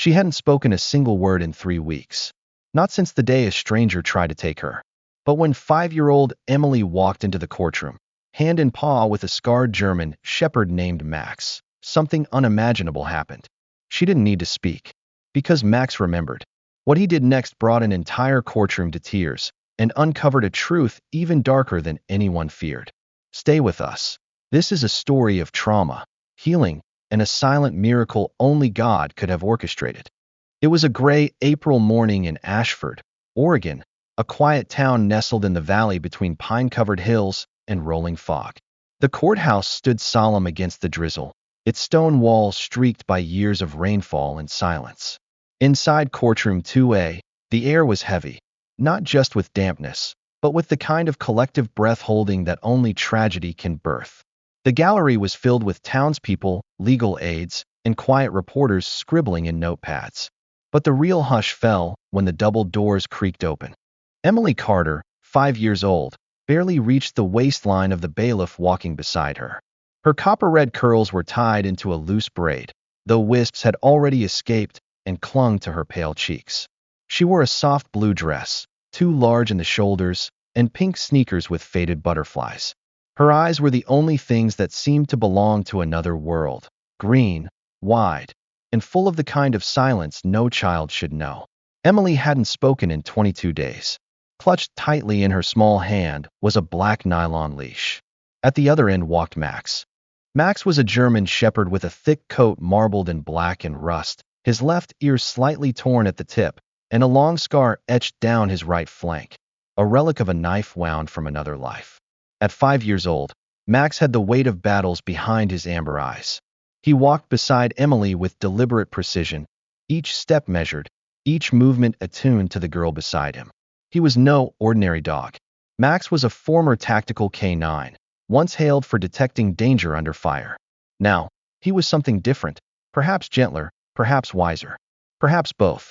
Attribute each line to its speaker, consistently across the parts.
Speaker 1: She hadn't spoken a single word in 3 weeks. Not since the day a stranger tried to take her. But when 5-year-old Emily walked into the courtroom, hand in paw with a scarred German shepherd named Max, something unimaginable happened. She didn't need to speak, because Max remembered. What he did next brought an entire courtroom to tears and uncovered a truth even darker than anyone feared. Stay with us. This is a story of trauma, healing, and a silent miracle only God could have orchestrated. It was a gray April morning in Ashford, Oregon, a quiet town nestled in the valley between pine-covered hills and rolling fog. The courthouse stood solemn against the drizzle, its stone walls streaked by years of rainfall and silence. Inside Courtroom 2A, the air was heavy, not just with dampness, but with the kind of collective breath-holding that only tragedy can birth. The gallery was filled with townspeople, legal aides, and quiet reporters scribbling in notepads. But the real hush fell when the double doors creaked open. Emily Carter, 5 years old, barely reached the waistline of the bailiff walking beside her. Her copper-red curls were tied into a loose braid, though wisps had already escaped and clung to her pale cheeks. She wore a soft blue dress, too large in the shoulders, and pink sneakers with faded butterflies. Her eyes were the only things that seemed to belong to another world, green, wide, and full of the kind of silence no child should know. Emily hadn't spoken in 22 days. Clutched tightly in her small hand was a black nylon leash. At the other end walked Max. Max was a German shepherd with a thick coat marbled in black and rust, his left ear slightly torn at the tip, and a long scar etched down his right flank, a relic of a knife wound from another life. At 5 years old, Max had the weight of battles behind his amber eyes. He walked beside Emily with deliberate precision, each step measured, each movement attuned to the girl beside him. He was no ordinary dog. Max was a former tactical K9, once hailed for detecting danger under fire. Now, he was something different, perhaps gentler, perhaps wiser, perhaps both.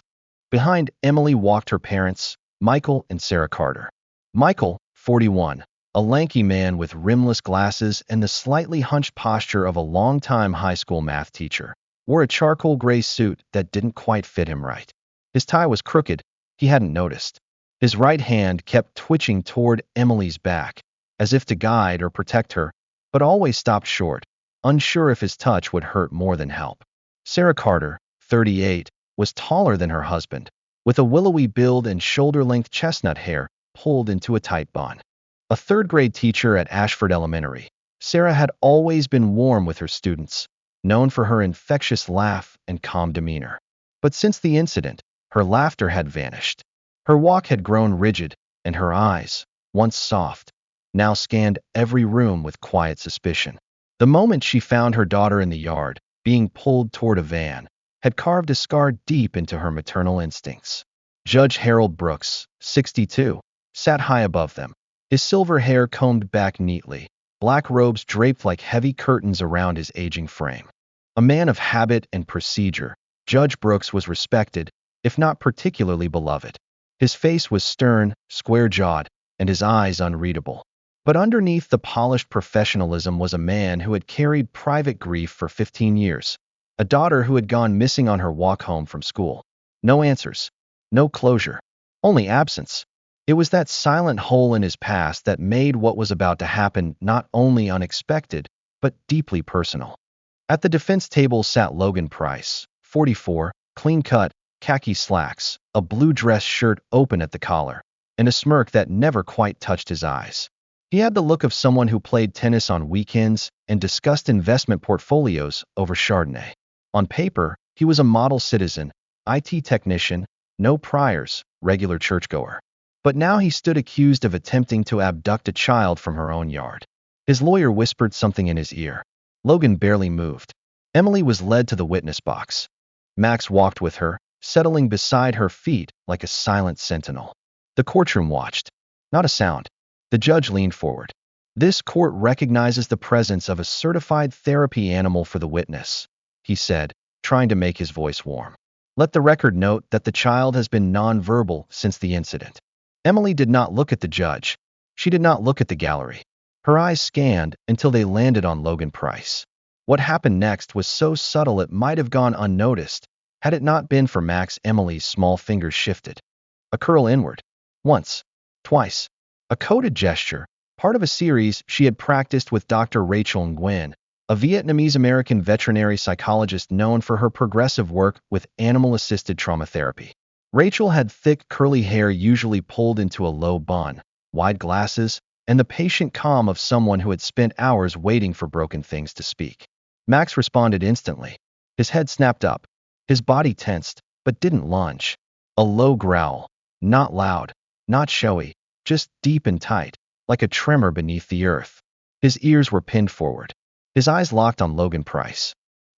Speaker 1: Behind Emily walked her parents, Michael and Sarah Carter. Michael, 41, a lanky man with rimless glasses and the slightly hunched posture of a longtime high school math teacher, wore a charcoal gray suit that didn't quite fit him right. His tie was crooked, he hadn't noticed. His right hand kept twitching toward Emily's back, as if to guide or protect her, but always stopped short, unsure if his touch would hurt more than help. Sarah Carter, 38, was taller than her husband, with a willowy build and shoulder-length chestnut hair pulled into a tight bun. A third-grade teacher at Ashford Elementary, Sarah had always been warm with her students, known for her infectious laugh and calm demeanor. But since the incident, her laughter had vanished. Her walk had grown rigid, and her eyes, once soft, now scanned every room with quiet suspicion. The moment she found her daughter in the yard, being pulled toward a van, had carved a scar deep into her maternal instincts. Judge Harold Brooks, 62, sat high above them, his silver hair combed back neatly, black robes draped like heavy curtains around his aging frame. A man of habit and procedure, Judge Brooks was respected, if not particularly beloved. His face was stern, square-jawed, and his eyes unreadable. But underneath the polished professionalism was a man who had carried private grief for 15 years, a daughter who had gone missing on her walk home from school. No answers, no closure, only absence. It was that silent hole in his past that made what was about to happen not only unexpected, but deeply personal. At the defense table sat Logan Price, 44, clean-cut, khaki slacks, a blue dress shirt open at the collar, and a smirk that never quite touched his eyes. He had the look of someone who played tennis on weekends and discussed investment portfolios over Chardonnay. On paper, he was a model citizen, IT technician, no priors, regular churchgoer. But now he stood accused of attempting to abduct a child from her own yard. His lawyer whispered something in his ear. Logan barely moved. Emily was led to the witness box. Max walked with her, settling beside her feet like a silent sentinel. The courtroom watched. Not a sound. The judge leaned forward. This court recognizes the presence of a certified therapy animal for the witness, he said, trying to make his voice warm. Let the record note that the child has been nonverbal since the incident. Emily did not look at the judge. She did not look at the gallery. Her eyes scanned until they landed on Logan Price. What happened next was so subtle it might have gone unnoticed, Had it not been for Max, Emily's small fingers shifted. A curl inward. Once. Twice. A coded gesture, part of a series she had practiced with Dr. Rachel Nguyen, a Vietnamese-American veterinary psychologist known for her progressive work with animal-assisted trauma therapy. Rachel had thick, curly hair usually pulled into a low bun, wide glasses, and the patient calm of someone who had spent hours waiting for broken things to speak. Max responded instantly. His head snapped up. His body tensed, but didn't lunge. A low growl. Not loud, not showy, just deep and tight, like a tremor beneath the earth. His ears were pinned forward. His eyes locked on Logan Price.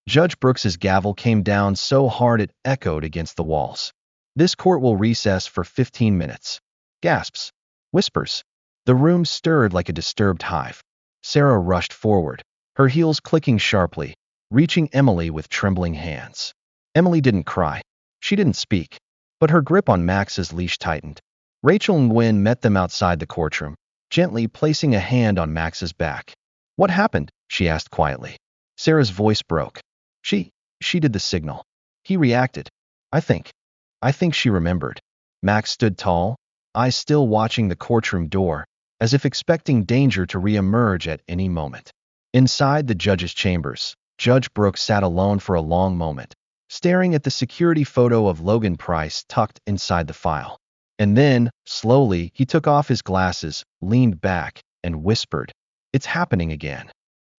Speaker 1: Judge Brooks's gavel came down so hard it echoed against the walls. This court will recess for 15 minutes. Gasps. Whispers. The room stirred like a disturbed hive. Sarah rushed forward, her heels clicking sharply, reaching Emily with trembling hands. Emily didn't cry. She didn't speak. But her grip on Max's leash tightened. Rachel Nguyen met them outside the courtroom, gently placing a hand on Max's back. What happened? She asked quietly. Sarah's voice broke. She did the signal. He reacted. I think she remembered. Max stood tall, eyes still watching the courtroom door, as if expecting danger to re-emerge at any moment. Inside the judge's chambers, Judge Brooks sat alone for a long moment, staring at the security photo of Logan Price tucked inside the file. And then, slowly, he took off his glasses, leaned back, and whispered, "It's happening again."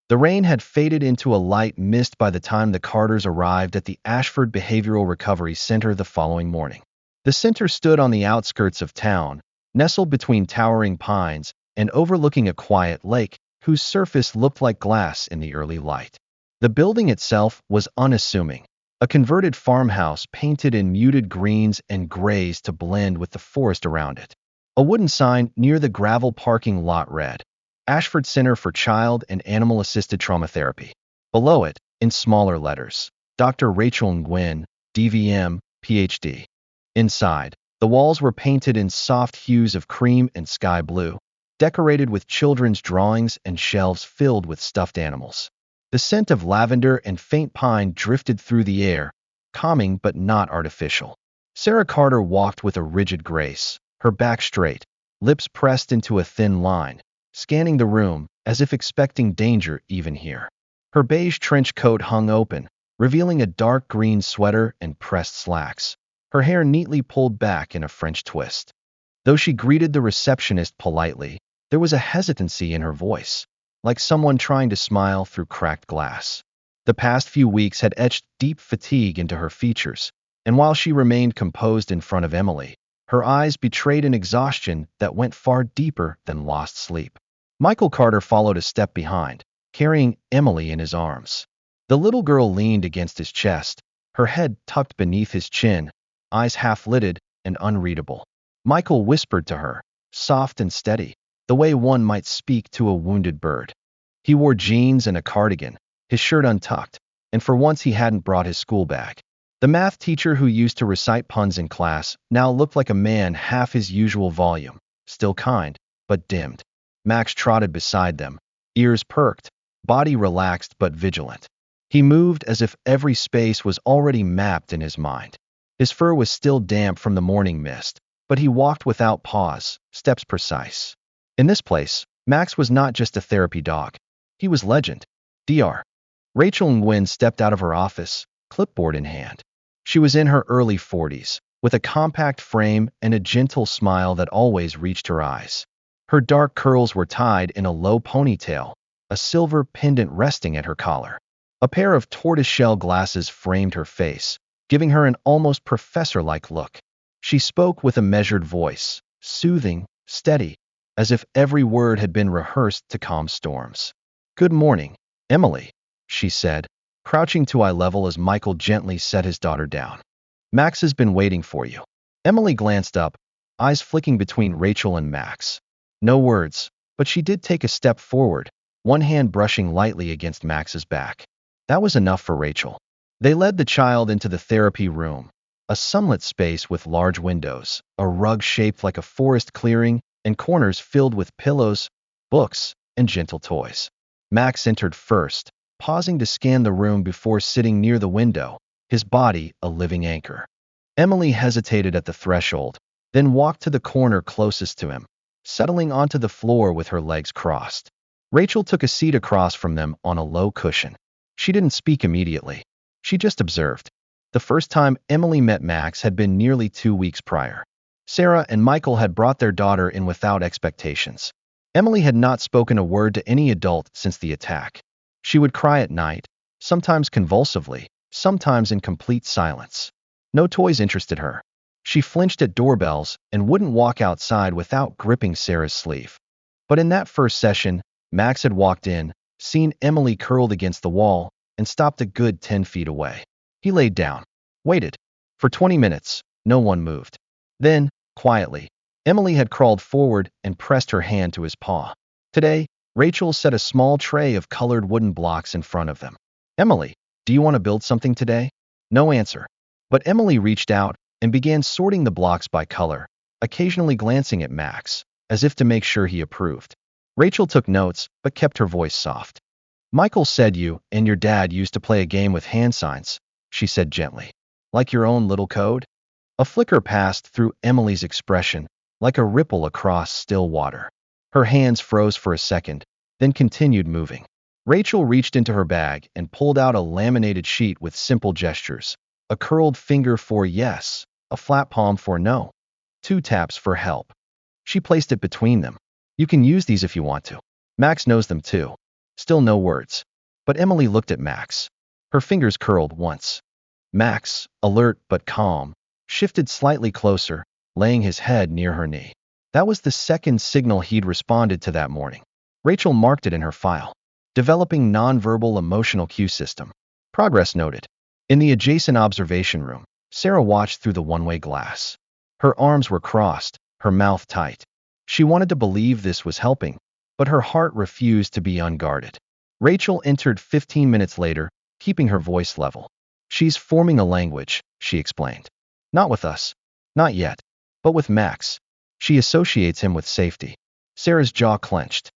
Speaker 1: The rain had faded into a light mist by the time the Carters arrived at the Ashford Behavioral Recovery Center the following morning. The center stood on the outskirts of town, nestled between towering pines and overlooking a quiet lake whose surface looked like glass in the early light. The building itself was unassuming, a converted farmhouse painted in muted greens and grays to blend with the forest around it. A wooden sign near the gravel parking lot read, Ashford Center for Child and Animal-Assisted Trauma Therapy. Below it, in smaller letters, Dr. Rachel Nguyen, DVM, PhD. Inside, the walls were painted in soft hues of cream and sky blue, decorated with children's drawings and shelves filled with stuffed animals. The scent of lavender and faint pine drifted through the air, calming but not artificial. Sarah Carter walked with a rigid grace, her back straight, lips pressed into a thin line, scanning the room as if expecting danger even here. Her beige trench coat hung open, revealing a dark green sweater and pressed slacks, her hair neatly pulled back in a French twist. Though she greeted the receptionist politely, there was a hesitancy in her voice, like someone trying to smile through cracked glass. The past few weeks had etched deep fatigue into her features, and while she remained composed in front of Emily, her eyes betrayed an exhaustion that went far deeper than lost sleep. Michael Carter followed a step behind, carrying Emily in his arms. The little girl leaned against his chest, her head tucked beneath his chin, eyes half-lidded and unreadable. Michael whispered to her, soft and steady, the way one might speak to a wounded bird. He wore jeans and a cardigan, his shirt untucked, and for once he hadn't brought his school bag. The math teacher who used to recite puns in class now looked like a man half his usual volume, still kind, but dimmed. Max trotted beside them, ears perked, body relaxed but vigilant. He moved as if every space was already mapped in his mind. His fur was still damp from the morning mist, but he walked without pause, steps precise. In this place, Max was not just a therapy dog. He was legend. Dr. Rachel Nguyen stepped out of her office, clipboard in hand. She was in her early 40s, with a compact frame and a gentle smile that always reached her eyes. Her dark curls were tied in a low ponytail, a silver pendant resting at her collar. A pair of tortoiseshell glasses framed her face, giving her an almost professor-like look. She spoke with a measured voice, soothing, steady, as if every word had been rehearsed to calm storms. "Good morning, Emily," she said, crouching to eye level as Michael gently set his daughter down. "Max has been waiting for you." Emily glanced up, eyes flicking between Rachel and Max. No words, but she did take a step forward, one hand brushing lightly against Max's back. That was enough for Rachel. They led the child into the therapy room, a sunlit space with large windows, a rug shaped like a forest clearing, and corners filled with pillows, books, and gentle toys. Max entered first, pausing to scan the room before sitting near the window, his body a living anchor. Emily hesitated at the threshold, then walked to the corner closest to him, settling onto the floor with her legs crossed. Rachel took a seat across from them on a low cushion. She didn't speak immediately. She just observed. The first time Emily met Max had been nearly 2 weeks prior. Sarah and Michael had brought their daughter in without expectations. Emily had not spoken a word to any adult since the attack. She would cry at night, sometimes convulsively, sometimes in complete silence. No toys interested her. She flinched at doorbells and wouldn't walk outside without gripping Sarah's sleeve. But in that first session, Max had walked in, seen Emily curled against the wall, and stopped a good 10 feet away. He laid down, waited. For 20 minutes, no one moved. Then, quietly, Emily had crawled forward and pressed her hand to his paw. Today, Rachel set a small tray of colored wooden blocks in front of them. "Emily, do you want to build something today?" No answer. But Emily reached out and began sorting the blocks by color, occasionally glancing at Max, as if to make sure he approved. Rachel took notes, but kept her voice soft. "Michael said you and your dad used to play a game with hand signs," she said gently. "Like your own little code?" A flicker passed through Emily's expression, like a ripple across still water. Her hands froze for a second, then continued moving. Rachel reached into her bag and pulled out a laminated sheet with simple gestures. A curled finger for yes, a flat palm for no, 2 taps for help. She placed it between them. "You can use these if you want to. Max knows them too." Still no words. But Emily looked at Max. Her fingers curled once. Max, alert but calm, shifted slightly closer, laying his head near her knee. That was the second signal he'd responded to that morning. Rachel marked it in her file. Developing nonverbal emotional cue system. Progress noted. In the adjacent observation room, Sarah watched through the one-way glass. Her arms were crossed, her mouth tight. She wanted to believe this was helping, but her heart refused to be unguarded. Rachel entered 15 minutes later, keeping her voice level. "She's forming a language," she explained. "Not with us. Not yet. But with Max. She associates him with safety." Sarah's jaw clenched.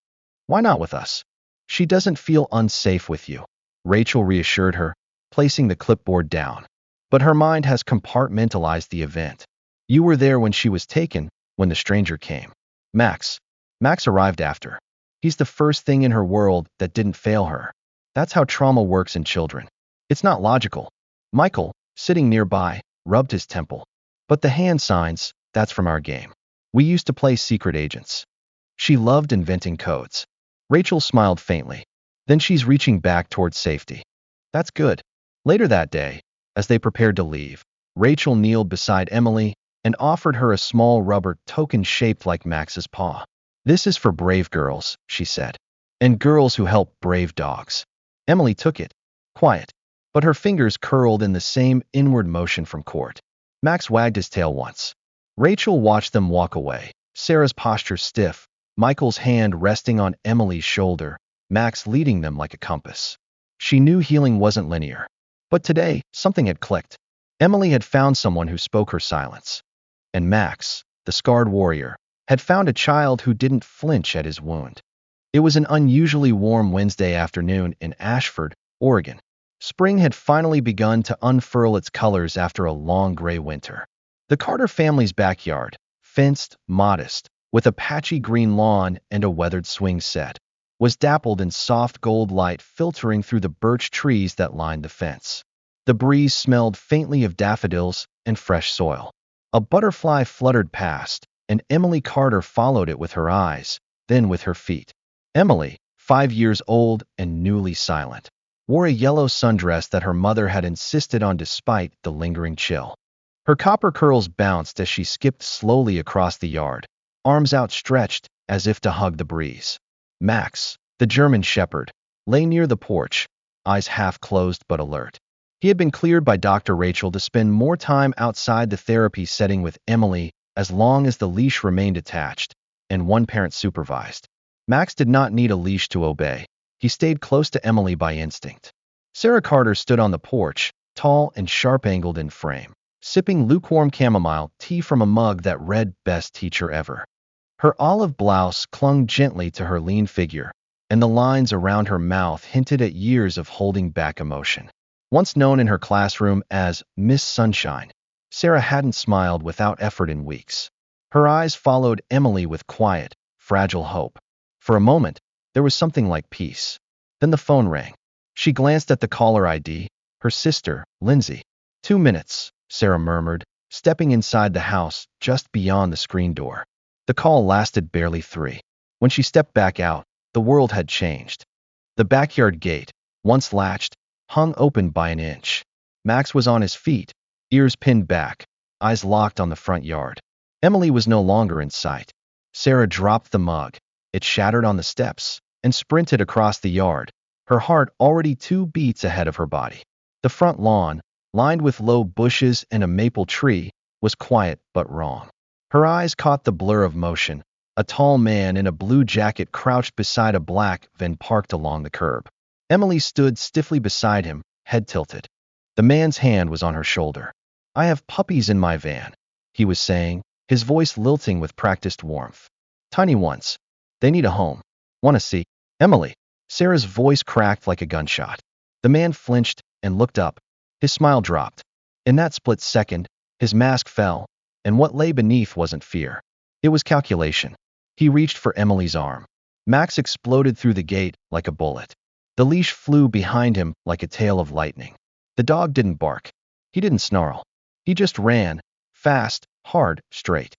Speaker 1: "Why not with us?" "She doesn't feel unsafe with you," Rachel reassured her, placing the clipboard down. "But her mind has compartmentalized the event. You were there when she was taken, when the stranger came. Max. Max arrived after. He's the first thing in her world that didn't fail her. That's how trauma works in children. It's not logical." Michael, sitting nearby, rubbed his temple. "But the hand signs, that's from our game. We used to play secret agents." She loved inventing codes. Rachel smiled faintly. "Then she's reaching back towards safety." "That's good." Later that day, as they prepared to leave, Rachel kneeled beside Emily and offered her a small rubber token shaped like Max's paw. "This is for brave girls," she said, "and girls who help brave dogs." Emily took it, quiet, but her fingers curled in the same inward motion from court. Max wagged his tail once. Rachel watched them walk away, Sarah's posture stiff, Michael's hand resting on Emily's shoulder, Max leading them like a compass. She knew healing wasn't linear. But today, something had clicked. Emily had found someone who spoke her silence. And Max, the scarred warrior, had found a child who didn't flinch at his wound. It was an unusually warm Wednesday afternoon in Ashford, Oregon. Spring had finally begun to unfurl its colors after a long gray winter. The Carter family's backyard, fenced, modest, with a patchy green lawn and a weathered swing set, was dappled in soft gold light filtering through the birch trees that lined the fence. The breeze smelled faintly of daffodils and fresh soil. A butterfly fluttered past, and Emily Carter followed it with her eyes, then with her feet. Emily, 5 years old and newly silent, wore a yellow sundress that her mother had insisted on despite the lingering chill. Her copper curls bounced as she skipped slowly across the yard, arms outstretched as if to hug the breeze. Max, the German shepherd, lay near the porch, eyes half closed but alert. He had been cleared by Dr. Rachel to spend more time outside the therapy setting with Emily as long as the leash remained attached, and one parent supervised. Max did not need a leash to obey. He stayed close to Emily by instinct. Sarah Carter stood on the porch, tall and sharp-angled in frame, sipping lukewarm chamomile tea from a mug that read "Best Teacher Ever." Her olive blouse clung gently to her lean figure, and the lines around her mouth hinted at years of holding back emotion. Once known in her classroom as Miss Sunshine, Sarah hadn't smiled without effort in weeks. Her eyes followed Emily with quiet, fragile hope. For a moment, there was something like peace. Then the phone rang. She glanced at the caller ID, her sister, Lindsay. 2 minutes, Sarah murmured, stepping inside the house just beyond the screen door. The call lasted barely 3. When she stepped back out, the world had changed. The backyard gate, once latched, hung open by an inch. Max was on his feet, ears pinned back, eyes locked on the front yard. Emily was no longer in sight. Sarah dropped the mug. It shattered on the steps and sprinted across the yard, her heart already 2 beats ahead of her body. The front lawn, lined with low bushes and a maple tree, was quiet but wrong. Her eyes caught the blur of motion. A tall man in a blue jacket crouched beside a black van parked along the curb. Emily stood stiffly beside him, head tilted. The man's hand was on her shoulder. "I have puppies in my van," he was saying, his voice lilting with practiced warmth. "Tiny ones. They need a home. Want to see?" "Emily." Sarah's voice cracked like a gunshot. The man flinched and looked up. His smile dropped. In that split second, his mask fell, and what lay beneath wasn't fear. It was calculation. He reached for Emily's arm. Max exploded through the gate like a bullet. The leash flew behind him like a tail of lightning. The dog didn't bark. He didn't snarl. He just ran, fast, hard, straight.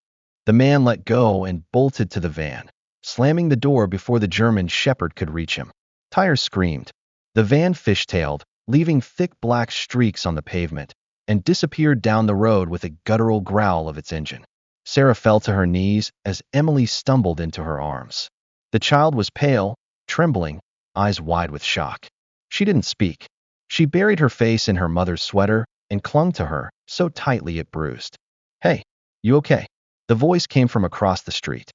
Speaker 1: The man let go and bolted to the van, slamming the door before the German shepherd could reach him. Tires screamed. The van fishtailed, leaving thick black streaks on the pavement, and disappeared down the road with a guttural growl of its engine. Sarah fell to her knees as Emily stumbled into her arms. The child was pale, trembling, eyes wide with shock. She didn't speak. She buried her face in her mother's sweater and clung to her, so tightly it bruised. "Hey, you okay?" The voice came from across the street.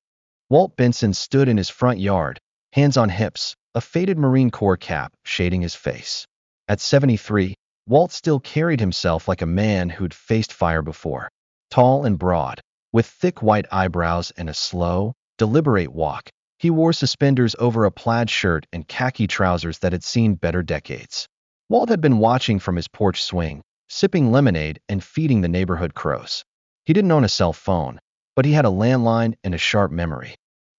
Speaker 1: Walt Benson stood in his front yard, hands on hips, a faded Marine Corps cap shading his face. At 73, Walt still carried himself like a man who'd faced fire before. Tall and broad, with thick white eyebrows and a slow, deliberate walk, he wore suspenders over a plaid shirt and khaki trousers that had seen better decades. Walt had been watching from his porch swing, sipping lemonade and feeding the neighborhood crows. He didn't own a cell phone, but he had a landline and a sharp memory.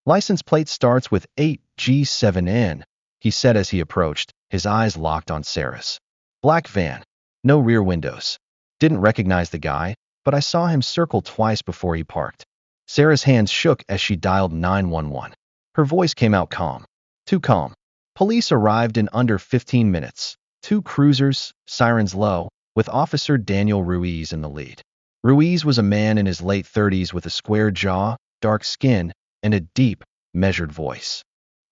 Speaker 1: "License plate starts with 8G7N, he said as he approached, his eyes locked on Sarah's. "Black van. No rear windows. Didn't recognize the guy, but I saw him circle twice before he parked." Sarah's hands shook as she dialed 911. Her voice came out calm. Too calm. Police arrived in under 15 minutes. 2 cruisers, sirens low, with Officer Daniel Ruiz in the lead. Ruiz was a man in his late 30s with a square jaw, dark skin, and a deep, measured voice.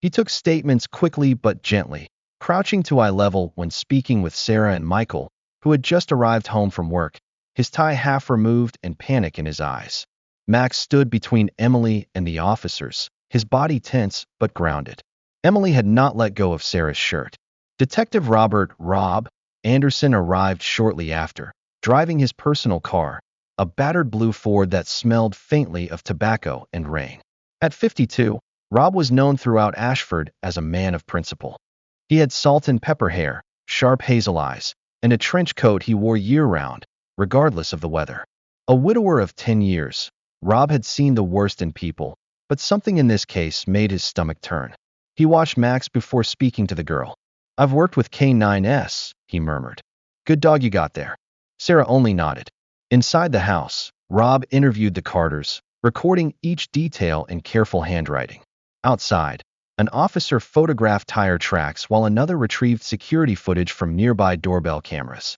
Speaker 1: He took statements quickly but gently, crouching to eye level when speaking with Sarah and Michael, who had just arrived home from work, his tie half removed and panic in his eyes. Max stood between Emily and the officers, his body tense but grounded. Emily had not let go of Sarah's shirt. Detective Robert "Rob" Anderson arrived shortly after, driving his personal car, a battered blue Ford that smelled faintly of tobacco and rain. At 52, Rob was known throughout Ashford as a man of principle. He had salt and pepper hair, sharp hazel eyes, and a trench coat he wore year-round, regardless of the weather. A widower of 10 years, Rob had seen the worst in people, but something in this case made his stomach turn. He watched Max before speaking to the girl. "I've worked with K9S, he murmured. "Good dog you got there." Sarah only nodded. Inside the house, Rob interviewed the Carters, recording each detail in careful handwriting. Outside, an officer photographed tire tracks while another retrieved security footage from nearby doorbell cameras.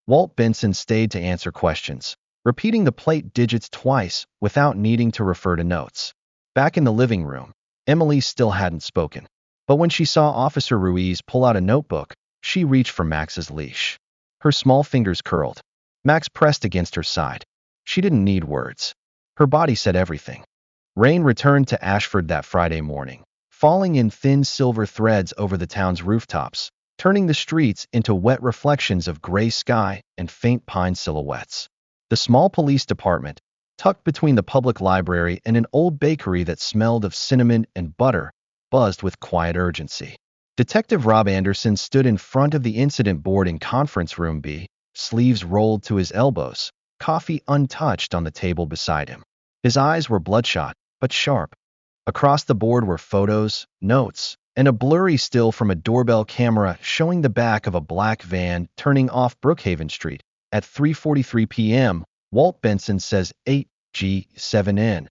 Speaker 1: Walt Benson stayed to answer questions, repeating the plate digits twice without needing to refer to notes. Back in the living room, Emily still hadn't spoken. But when she saw Officer Ruiz pull out a notebook, she reached for Max's leash. Her small fingers curled. Max pressed against her side. She didn't need words. Her body said everything. Rain returned to Ashford that Friday morning, falling in thin silver threads over the town's rooftops, turning the streets into wet reflections of gray sky and faint pine silhouettes. The small police department, tucked between the public library and an old bakery that smelled of cinnamon and butter, buzzed with quiet urgency. Detective Rob Anderson stood in front of the incident board in conference room B, sleeves rolled to his elbows, coffee untouched on the table beside him. His eyes were bloodshot, but sharp. Across the board were photos, notes, and a blurry still from a doorbell camera showing the back of a black van turning off Brookhaven Street. At 3:43 p.m., Walt Benson says 8G7N.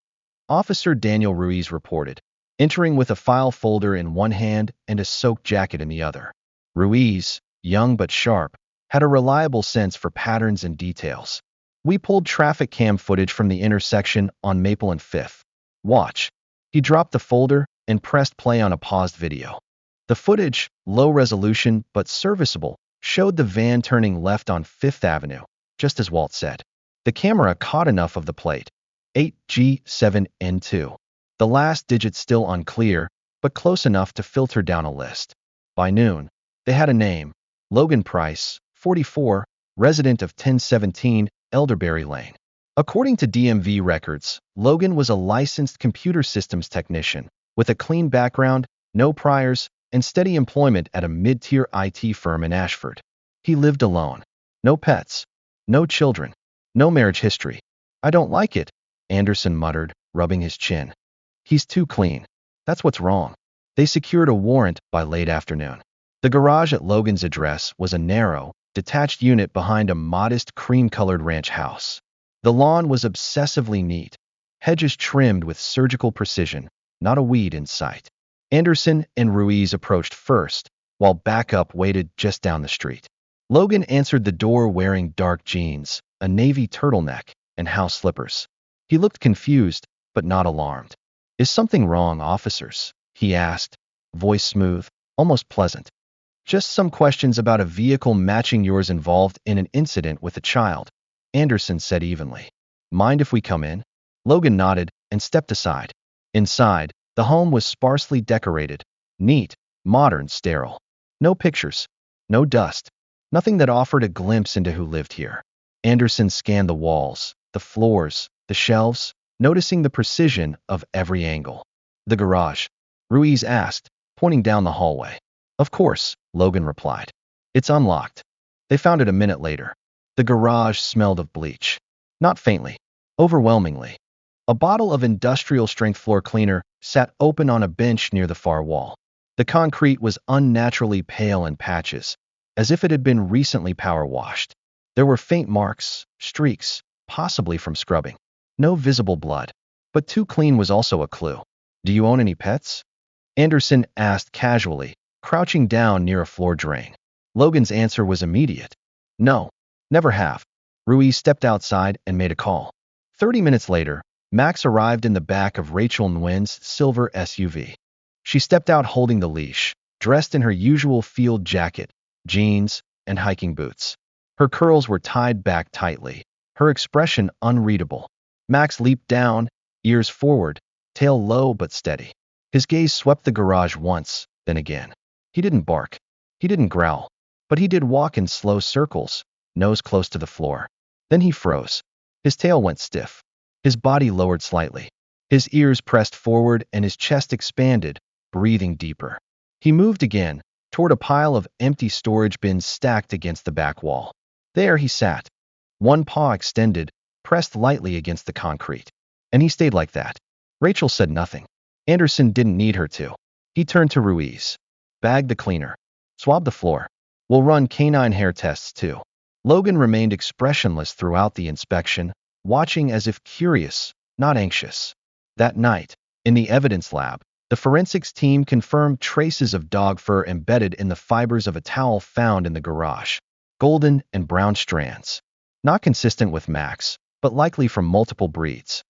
Speaker 1: Officer Daniel Ruiz reported, entering with a file folder in one hand and a soaked jacket in the other. Ruiz, young but sharp, had a reliable sense for patterns and details. We pulled traffic cam footage from the intersection on Maple and 5th. Watch. He dropped the folder and pressed play on a paused video. The footage, low resolution but serviceable, showed the van turning left on 5th Avenue, just as Walt said. The camera caught enough of the plate, 8G7N2. The last digit still unclear, but close enough to filter down a list. By noon, they had a name, Logan Price, 44, resident of 1017 Elderberry Lane. According to DMV records, Logan was a licensed computer systems technician, with a clean background, no priors, and steady employment at a mid-tier IT firm in Ashford. He lived alone. No pets. No children. No marriage history. I don't like it, Anderson muttered, rubbing his chin. He's too clean. That's what's wrong. They secured a warrant by late afternoon. The garage at Logan's address was a narrow, detached unit behind a modest cream-colored ranch house. The lawn was obsessively neat, hedges trimmed with surgical precision, not a weed in sight. Anderson and Ruiz approached first, while backup waited just down the street. Logan answered the door wearing dark jeans, a navy turtleneck, and house slippers. He looked confused, but not alarmed. "Is something wrong, officers?" he asked, voice smooth, almost pleasant. "Just some questions about a vehicle matching yours involved in an incident with a child," Anderson said evenly. "Mind if we come in?" Logan nodded and stepped aside. Inside, the home was sparsely decorated, neat, modern, sterile. No pictures, no dust, nothing that offered a glimpse into who lived here. Anderson scanned the walls, the floors, the shelves, noticing the precision of every angle. "The garage?" Ruiz asked, pointing down the hallway. "Of course," Logan replied. "It's unlocked." They found it a minute later. The garage smelled of bleach. Not faintly, overwhelmingly. A bottle of industrial-strength floor cleaner sat open on a bench near the far wall. The concrete was unnaturally pale in patches, as if it had been recently power-washed. There were faint marks, streaks, possibly from scrubbing. No visible blood. But too clean was also a clue. "Do you own any pets?" Anderson asked casually, crouching down near a floor drain. Logan's answer was immediate. "No, never have." Ruiz stepped outside and made a call. 30 minutes later, Max arrived in the back of Rachel Nguyen's silver SUV. She stepped out holding the leash, dressed in her usual field jacket, jeans, and hiking boots. Her curls were tied back tightly, her expression unreadable. Max leaped down, ears forward, tail low but steady. His gaze swept the garage once, then again. He didn't bark. He didn't growl. But he did walk in slow circles, nose close to the floor. Then he froze. His tail went stiff. His body lowered slightly. His ears pressed forward and his chest expanded, breathing deeper. He moved again, toward a pile of empty storage bins stacked against the back wall. There he sat, one paw extended, pressed lightly against the concrete. And he stayed like that. Rachel said nothing. Anderson didn't need her to. He turned to Ruiz. "Bag the cleaner. Swab the floor. We'll run canine hair tests too." Logan remained expressionless throughout the inspection, watching as if curious, not anxious. That night, in the evidence lab, the forensics team confirmed traces of dog fur embedded in the fibers of a towel found in the garage. Golden and brown strands. Not consistent with Max, but likely from multiple breeds.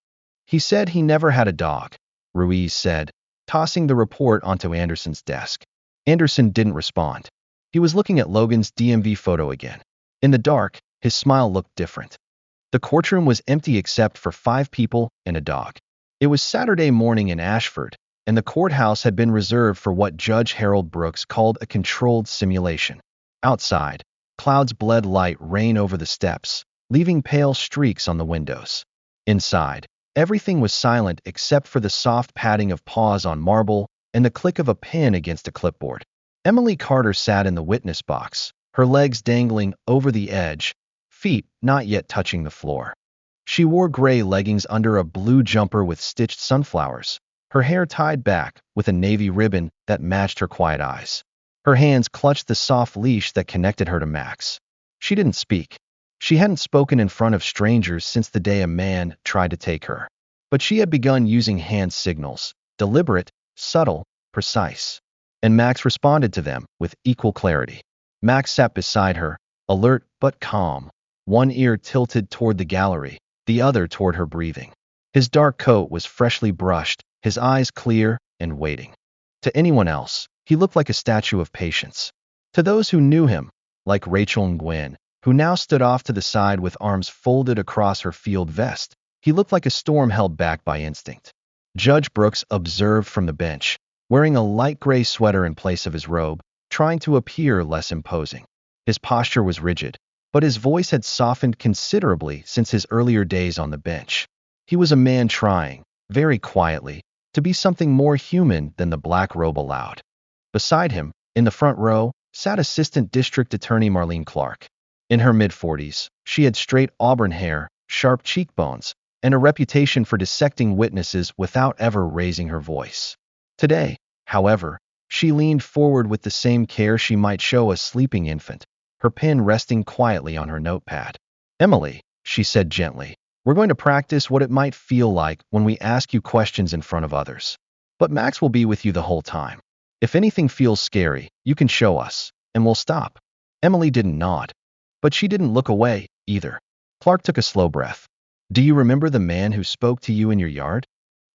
Speaker 1: "He said he never had a dog," Ruiz said, tossing the report onto Anderson's desk. Anderson didn't respond. He was looking at Logan's DMV photo again. In the dark, his smile looked different. The courtroom was empty except for 5 people and a dog. It was Saturday morning in Ashford, and the courthouse had been reserved for what Judge Harold Brooks called a controlled simulation. Outside, clouds bled light rain over the steps, leaving pale streaks on the windows. Inside, everything was silent except for the soft padding of paws on marble and the click of a pen against a clipboard. Emily Carter sat in the witness box, her legs dangling over the edge, feet not yet touching the floor. She wore gray leggings under a blue jumper with stitched sunflowers, her hair tied back with a navy ribbon that matched her quiet eyes. Her hands clutched the soft leash that connected her to Max. She didn't speak. She hadn't spoken in front of strangers since the day a man tried to take her. But she had begun using hand signals, deliberate, subtle, precise. And Max responded to them with equal clarity. Max sat beside her, alert but calm, one ear tilted toward the gallery, the other toward her breathing. His dark coat was freshly brushed, his eyes clear and waiting. To anyone else, he looked like a statue of patience. To those who knew him, like Rachel and Gwen, who now stood off to the side with arms folded across her field vest, he looked like a storm held back by instinct. Judge Brooks observed from the bench, wearing a light gray sweater in place of his robe, trying to appear less imposing. His posture was rigid, but his voice had softened considerably since his earlier days on the bench. He was a man trying, very quietly, to be something more human than the black robe allowed. Beside him, in the front row, sat Assistant District Attorney Marlene Clark. In her mid-40s, she had straight auburn hair, sharp cheekbones, and a reputation for dissecting witnesses without ever raising her voice. Today, however, she leaned forward with the same care she might show a sleeping infant, her pen resting quietly on her notepad. "Emily," she said gently, "we're going to practice what it might feel like when we ask you questions in front of others. But Max will be with you the whole time. If anything feels scary, you can show us, and we'll stop." Emily didn't nod. But she didn't look away, either. Clark took a slow breath. "Do you remember the man who spoke to you in your yard?"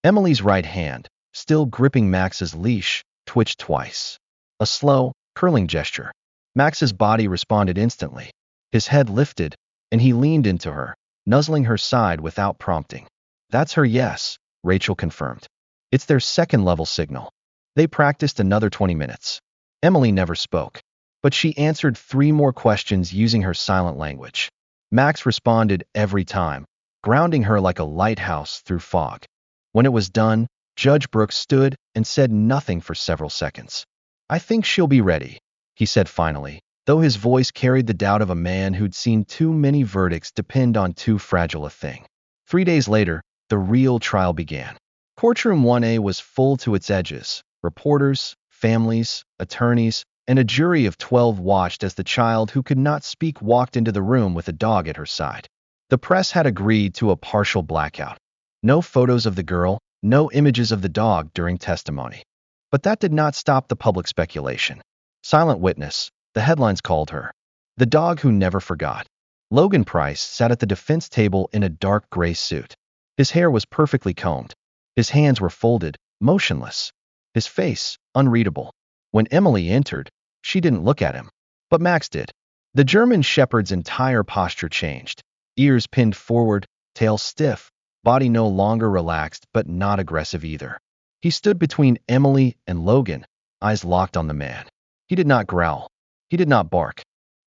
Speaker 1: Emily's right hand, still gripping Max's leash, twitched twice. A slow, curling gesture. Max's body responded instantly. His head lifted, and he leaned into her, nuzzling her side without prompting. "That's her yes," Rachel confirmed. "It's their second-level signal." They practiced another 20 minutes. Emily never spoke, but she answered 3 more questions using her silent language. Max responded every time, grounding her like a lighthouse through fog. When it was done, Judge Brooks stood and said nothing for several seconds. "I think she'll be ready," he said finally, though his voice carried the doubt of a man who'd seen too many verdicts depend on too fragile a thing. 3 days later, the real trial began. Courtroom 1A was full to its edges. Reporters, families, attorneys, and a jury of 12 watched as the child who could not speak walked into the room with a dog at her side. The press had agreed to a partial blackout. No photos of the girl, no images of the dog during testimony. But that did not stop the public speculation. Silent witness, the headlines called her. The dog who never forgot. Logan Price sat at the defense table in a dark gray suit. His hair was perfectly combed. His hands were folded, motionless. His face, unreadable. When Emily entered, she didn't look at him. But Max did. The German shepherd's entire posture changed. Ears pinned forward, tail stiff, body no longer relaxed but not aggressive either. He stood between Emily and Logan, eyes locked on the man. He did not growl. He did not bark.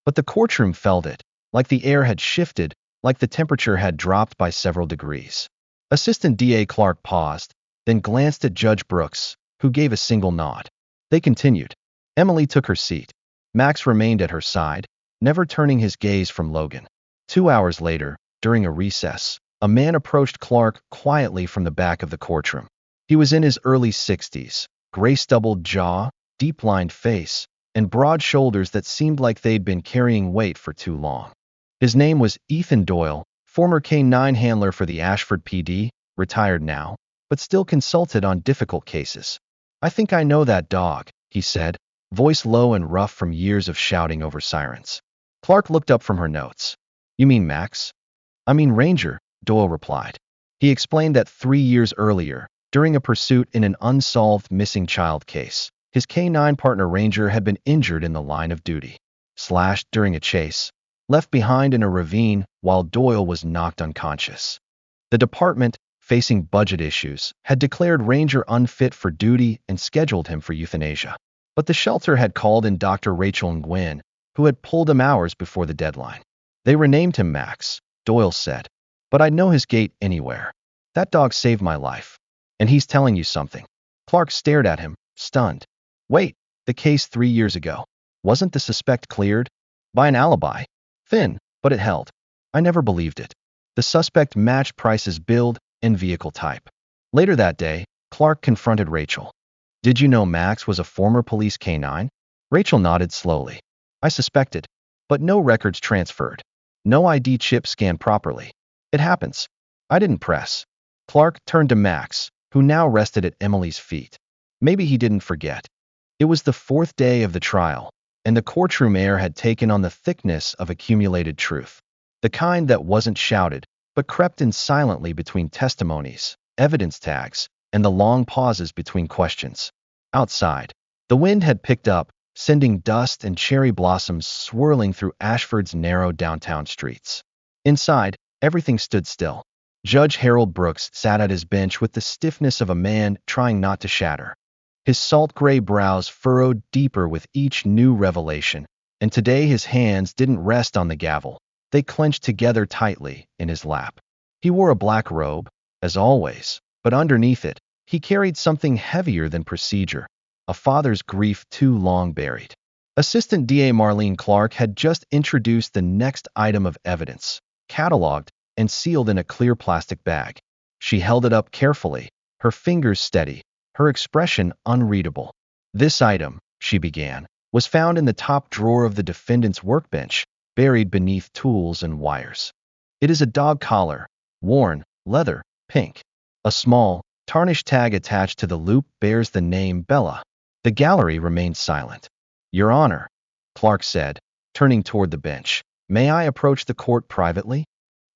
Speaker 1: But the courtroom felt it, like the air had shifted, like the temperature had dropped by several degrees. Assistant DA Clark paused, then glanced at Judge Brooks, who gave a single nod. They continued. Emily took her seat. Max remained at her side, never turning his gaze from Logan. 2 hours later, during a recess, a man approached Clark quietly from the back of the courtroom. He was in his early 60s, gray-stubbled jaw, deep-lined face, and broad shoulders that seemed like they'd been carrying weight for too long. His name was Ethan Doyle, former K-9 handler for the Ashford PD, retired now, but still consulted on difficult cases. "I think I know that dog," he said, voice low and rough from years of shouting over sirens. Clark looked up from her notes. "You mean Max?" "I mean Ranger," Doyle replied. He explained that 3 years earlier, during a pursuit in an unsolved missing child case, his K-9 partner Ranger had been injured in the line of duty. Slashed during a chase, left behind in a ravine while Doyle was knocked unconscious. The department, facing budget issues, had declared Ranger unfit for duty and scheduled him for euthanasia. But the shelter had called in Dr. Rachel and Gwen, who had pulled him hours before the deadline. "They renamed him Max," Doyle said. "But I'd know his gait anywhere. That dog saved my life. And he's telling you something." Clark stared at him, stunned. "Wait," The case 3 years ago. Wasn't the suspect cleared? By an alibi. Thin, but it held. I never believed it. The suspect matched Price's build and vehicle type. Later that day, Clark confronted Rachel. Did you know Max was a former police K-9? Rachel nodded slowly. I suspected. But no records transferred. No ID chip scanned properly. It happens. I didn't press. Clark turned to Max, who now rested at Emily's feet. Maybe he didn't forget. It was the fourth day of the trial, and the courtroom air had taken on the thickness of accumulated truth. The kind that wasn't shouted, but crept in silently between testimonies, evidence tags, and the long pauses between questions. Outside, the wind had picked up, sending dust and cherry blossoms swirling through Ashford's narrow downtown streets. Inside, everything stood still. Judge Harold Brooks sat at his bench with the stiffness of a man trying not to shatter. His salt-gray brows furrowed deeper with each new revelation, and today his hands didn't rest on the gavel. They clenched together tightly in his lap. He wore a black robe, as always, but underneath it, he carried something heavier than procedure, a father's grief too long buried. Assistant DA Marlene Clark had just introduced the next item of evidence, cataloged and sealed in a clear plastic bag. She held it up carefully, her fingers steady, her expression unreadable. This item, she began, was found in the top drawer of the defendant's workbench, buried beneath tools and wires. It is a dog collar, worn, leather, pink. A small, tarnished tag attached to the loop bears the name Bella. The gallery remained silent. Your Honor, Clark said, turning toward the bench. May I approach the court privately?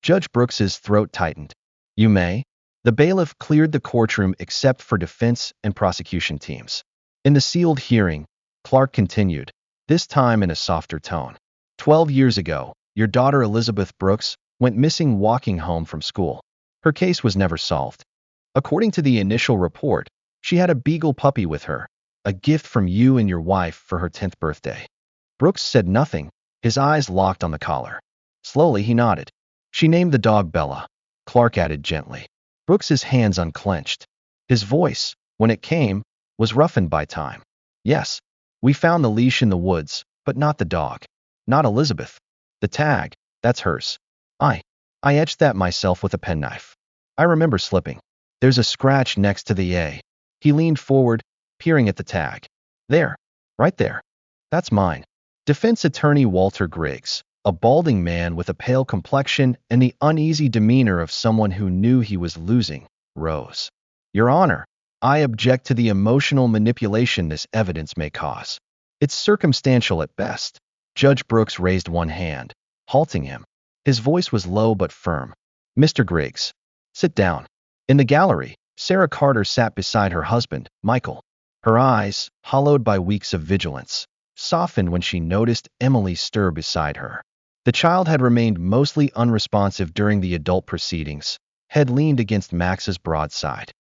Speaker 1: Judge Brooks's throat tightened. You may. The bailiff cleared the courtroom except for defense and prosecution teams. In the sealed hearing, Clark continued, this time in a softer tone. 12 years ago, your daughter Elizabeth Brooks went missing walking home from school. Her case was never solved. According to the initial report, she had a beagle puppy with her, a gift from you and your wife for her 10th birthday. Brooks said nothing, his eyes locked on the collar. Slowly he nodded. She named the dog Bella, Clark added gently. Brooks's hands unclenched. His voice, when it came, was roughened by time. Yes, we found the leash in the woods, but not the dog. Not Elizabeth. The tag, that's hers. I etched that myself with a penknife. I remember slipping. There's a scratch next to the A. He leaned forward, peering at the tag. There. Right there. That's mine. Defense attorney Walter Griggs, a balding man with a pale complexion and the uneasy demeanor of someone who knew he was losing, rose. Your Honor, I object to the emotional manipulation this evidence may cause. It's circumstantial at best. Judge Brooks raised one hand, halting him. His voice was low but firm. Mr. Griggs, sit down. In the gallery, Sarah Carter sat beside her husband, Michael. Her eyes, hollowed by weeks of vigilance, softened when she noticed Emily stir beside her. The child had remained mostly unresponsive during the adult proceedings, head leaned against Max's broad side.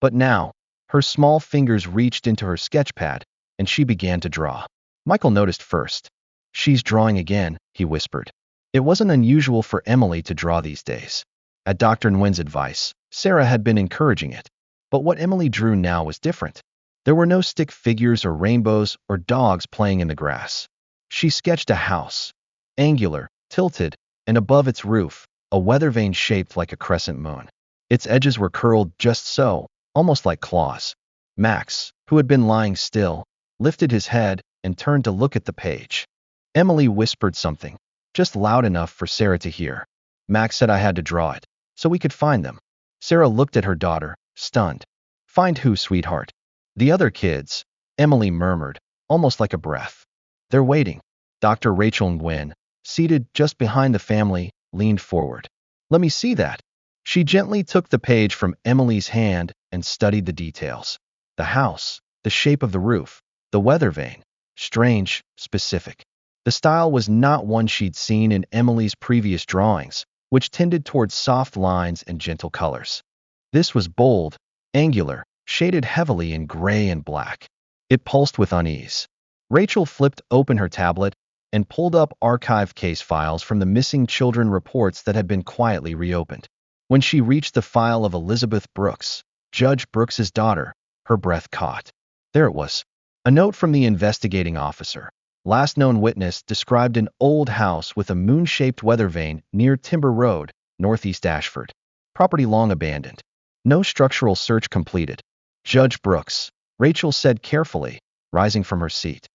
Speaker 1: But now, her small fingers reached into her sketchpad, and she began to draw. Michael noticed first. She's drawing again, he whispered. It wasn't unusual for Emily to draw these days. At Dr. Nguyen's advice, Sarah had been encouraging it. But what Emily drew now was different. There were no stick figures or rainbows or dogs playing in the grass. She sketched a house, angular, tilted, and above its roof, a weather vane shaped like a crescent moon. Its edges were curled just so, almost like claws. Max, who had been lying still, lifted his head and turned to look at the page. Emily whispered something, just loud enough for Sarah to hear. Max said I had to draw it, so we could find them. Sarah looked at her daughter, stunned. Find who, sweetheart? The other kids, Emily murmured, almost like a breath. They're waiting. Dr. Rachel Nguyen, seated just behind the family, leaned forward. Let me see that. She gently took the page from Emily's hand and studied the details. The house, the shape of the roof, the weather vane. Strange, specific. The style was not one she'd seen in Emily's previous drawings, which tended towards soft lines and gentle colors. This was bold, angular, shaded heavily in gray and black. It pulsed with unease. Rachel flipped open her tablet and pulled up archive case files from the missing children reports that had been quietly reopened. When she reached the file of Elizabeth Brooks, Judge Brooks's daughter, her breath caught. There it was. A note from the investigating officer. Last known witness described an old house with a moon-shaped weather vane near Timber Road, northeast Ashford. Property long abandoned. No structural search completed. Judge Brooks, Rachel said carefully, rising from her seat.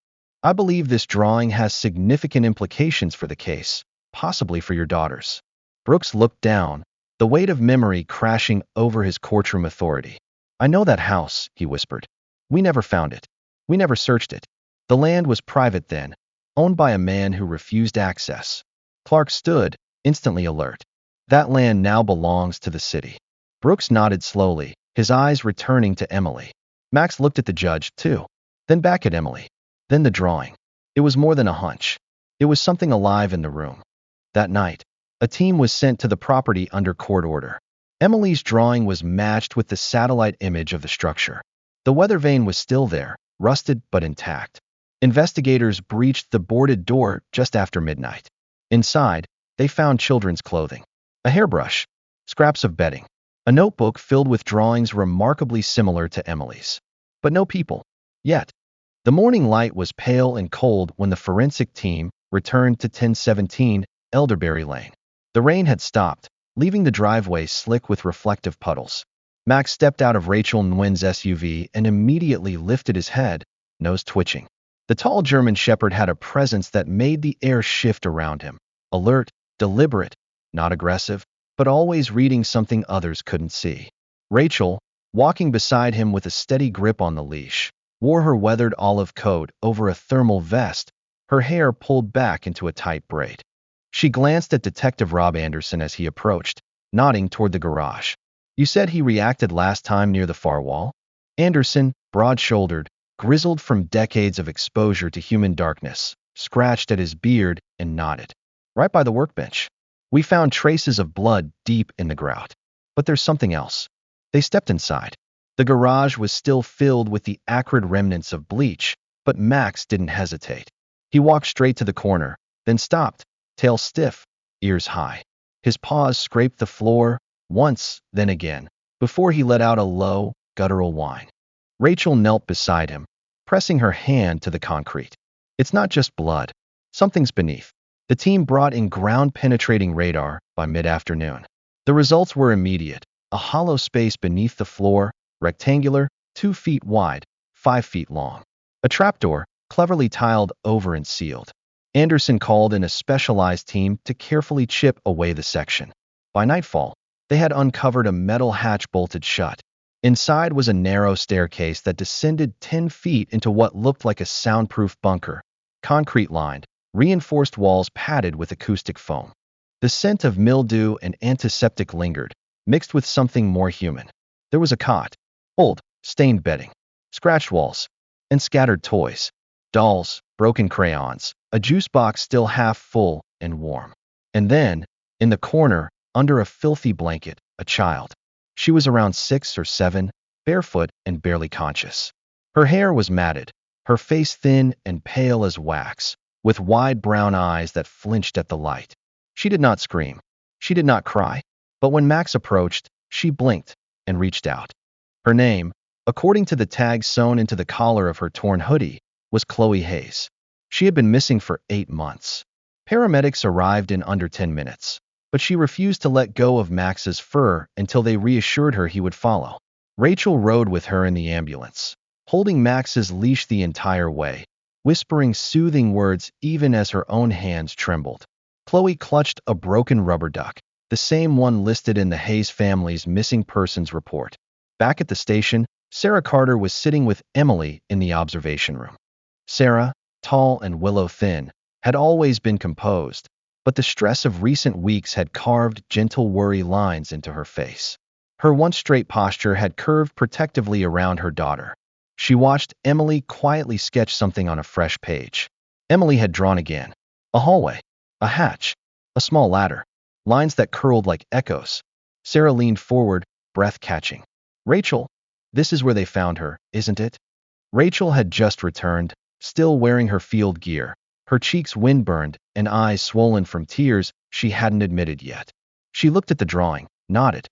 Speaker 1: I believe this drawing has significant implications for the case, possibly for your daughters. Brooks looked down, the weight of memory crashing over his courtroom authority. I know that house, he whispered. We never found it. We never searched it. The land was private then, owned by a man who refused access. Clark stood, instantly alert. That land now belongs to the city. Brooks nodded slowly, his eyes returning to Emily. Max looked at the judge, too, then back at Emily, then the drawing. It was more than a hunch. It was something alive in the room. That night, a team was sent to the property under court order. Emily's drawing was matched with the satellite image of the structure. The weather vane was still there, rusted but intact. Investigators breached the boarded door just after midnight. Inside, they found children's clothing, a hairbrush, scraps of bedding, a notebook filled with drawings remarkably similar to Emily's. But no people. Yet. The morning light was pale and cold when the forensic team returned to 1017 Elderberry Lane. The rain had stopped, leaving the driveway slick with reflective puddles. Max stepped out of Rachel Nguyen's SUV and immediately lifted his head, nose twitching. The tall German shepherd had a presence that made the air shift around him. Alert, deliberate, not aggressive, but always reading something others couldn't see. Rachel, walking beside him with a steady grip on the leash, wore her weathered olive coat over a thermal vest, her hair pulled back into a tight braid. She glanced at Detective Rob Anderson as he approached, nodding toward the garage. You said he reacted last time near the far wall? Anderson, broad-shouldered, grizzled from decades of exposure to human darkness, scratched at his beard and nodded. Right by the workbench. We found traces of blood deep in the grout. But there's something else. They stepped inside. The garage was still filled with the acrid remnants of bleach, but Max didn't hesitate. He walked straight to the corner, then stopped, tail stiff, ears high. His paws scraped the floor, once, then again, before he let out a low, guttural whine. Rachel knelt beside him, pressing her hand to the concrete. It's not just blood. Something's beneath. The team brought in ground-penetrating radar by mid-afternoon. The results were immediate. A hollow space beneath the floor, rectangular, 2 feet wide, 5 feet long. A trapdoor, cleverly tiled over and sealed. Anderson called in a specialized team to carefully chip away the section. By nightfall, they had uncovered a metal hatch bolted shut. Inside was a narrow staircase that descended 10 feet into what looked like a soundproof bunker, concrete-lined, reinforced walls padded with acoustic foam. The scent of mildew and antiseptic lingered, mixed with something more human. There was a cot, old, stained bedding, scratched walls, and scattered toys, dolls, broken crayons, a juice box still half full and warm. And then, in the corner, under a filthy blanket, a child. She was around 6 or 7, barefoot and barely conscious. Her hair was matted, her face thin and pale as wax, with wide brown eyes that flinched at the light. She did not scream. She did not cry. But when Max approached, she blinked and reached out. Her name, according to the tag sewn into the collar of her torn hoodie, was Chloe Hayes. She had been missing for 8 months. Paramedics arrived in under 10 minutes, but she refused to let go of Max's fur until they reassured her he would follow. Rachel rode with her in the ambulance, holding Max's leash the entire way, whispering soothing words even as her own hands trembled. Chloe clutched a broken rubber duck, the same one listed in the Hayes family's missing persons report. Back at the station, Sarah Carter was sitting with Emily in the observation room. Sarah, tall and willow-thin, had always been composed, but the stress of recent weeks had carved gentle worry lines into her face. Her once straight posture had curved protectively around her daughter. She watched Emily quietly sketch something on a fresh page. Emily had drawn again. A hallway, a hatch, a small ladder, lines that curled like echoes. Sarah leaned forward, breath catching. Rachel, this is where they found her, isn't it? Rachel had just returned, still wearing her field gear, her cheeks windburned and eyes swollen from tears she hadn't admitted yet. She looked at the drawing, nodded.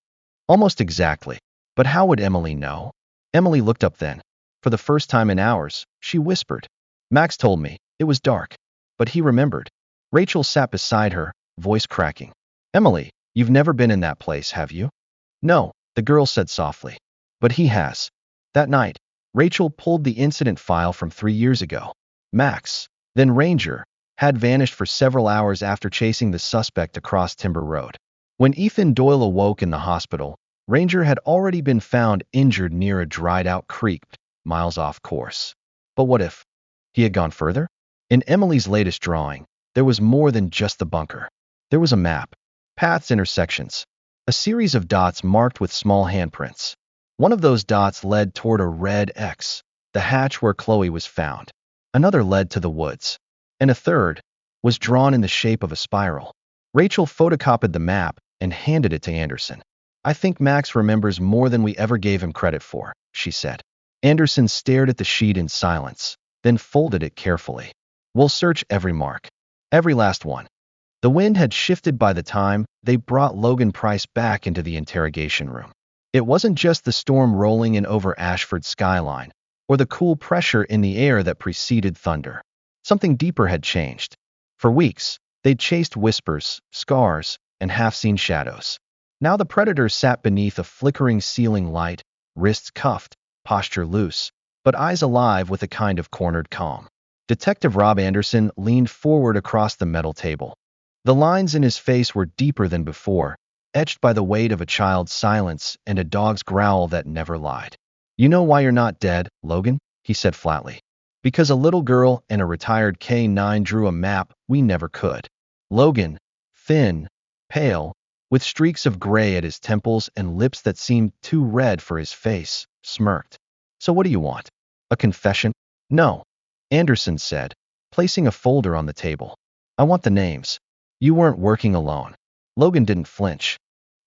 Speaker 1: Almost exactly. But how would Emily know? Emily looked up then. For the first time in hours, she whispered. Max told me. It was dark. But he remembered. Rachel sat beside her, voice cracking. Emily, you've never been in that place, have you? No, the girl said softly. But he has. That night, Rachel pulled the incident file from 3 years ago. Max, then Ranger, had vanished for several hours after chasing the suspect across Timber Road. When Ethan Doyle awoke in the hospital, Ranger had already been found injured near a dried-out creek, miles off course. But what if he had gone further? In Emily's latest drawing, there was more than just the bunker. There was a map, paths, intersections, a series of dots marked with small handprints. One of those dots led toward a red X, the hatch where Chloe was found. Another led to the woods, and a third was drawn in the shape of a spiral. Rachel photocopied the map and handed it to Anderson. I think Max remembers more than we ever gave him credit for, she said. Anderson stared at the sheet in silence, then folded it carefully. We'll search every mark, every last one. The wind had shifted by the time they brought Logan Price back into the interrogation room. It wasn't just the storm rolling in over Ashford's skyline, or the cool pressure in the air that preceded thunder. Something deeper had changed. For weeks, they'd chased whispers, scars, and half-seen shadows. Now the predator sat beneath a flickering ceiling light, wrists cuffed, posture loose, but eyes alive with a kind of cornered calm. Detective Rob Anderson leaned forward across the metal table. The lines in his face were deeper than before, etched by the weight of a child's silence and a dog's growl that never lied. You know why you're not dead, Logan? He said flatly. Because a little girl and a retired K-9 drew a map we never could. Logan, thin, pale, with streaks of gray at his temples and lips that seemed too red for his face, smirked. So what do you want? A confession? No, Anderson said, placing a folder on the table. I want the names. You weren't working alone. Logan didn't flinch.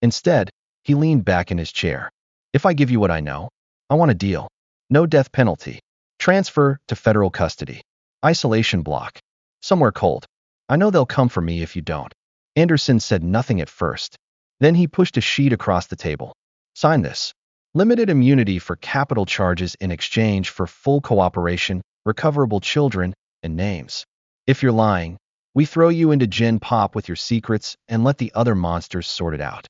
Speaker 1: Instead, he leaned back in his chair. If I give you what I know, I want a deal. No death penalty. Transfer to federal custody. Isolation block. Somewhere cold. I know they'll come for me if you don't. Anderson said nothing at first. Then he pushed a sheet across the table. Sign this. Limited immunity for capital charges in exchange for full cooperation, recoverable children, and names. If you're lying, we throw you into Gen Pop with your secrets and let the other monsters sort it out.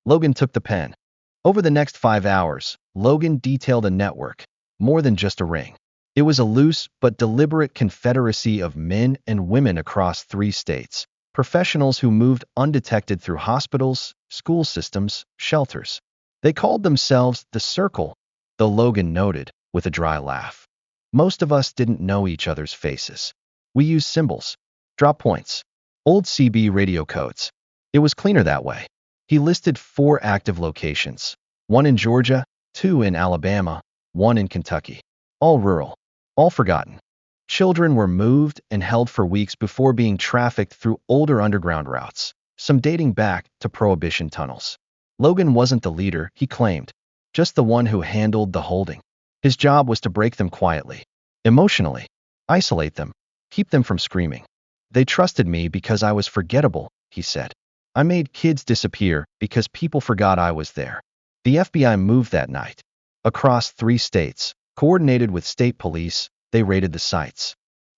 Speaker 1: Logan took the pen. Over the next 5 hours, Logan detailed a network, more than just a ring. It was a loose but deliberate confederacy of men and women across 3 states, professionals who moved undetected through hospitals, school systems, shelters. They called themselves the Circle, though Logan noted, with a dry laugh. Most of us didn't know each other's faces. We used symbols, drop points, old CB radio codes. It was cleaner that way. He listed 4 active locations, 1 in Georgia, 2 in Alabama, 1 in Kentucky. All rural, all forgotten. Children were moved and held for weeks before being trafficked through older underground routes, some dating back to Prohibition tunnels. Logan wasn't the leader, he claimed, just the one who handled the holding. His job was to break them quietly, emotionally, isolate them, keep them from screaming. They trusted me because I was forgettable, he said. I made kids disappear because people forgot I was there. The FBI moved that night. Across 3 states, coordinated with state police, they raided the sites.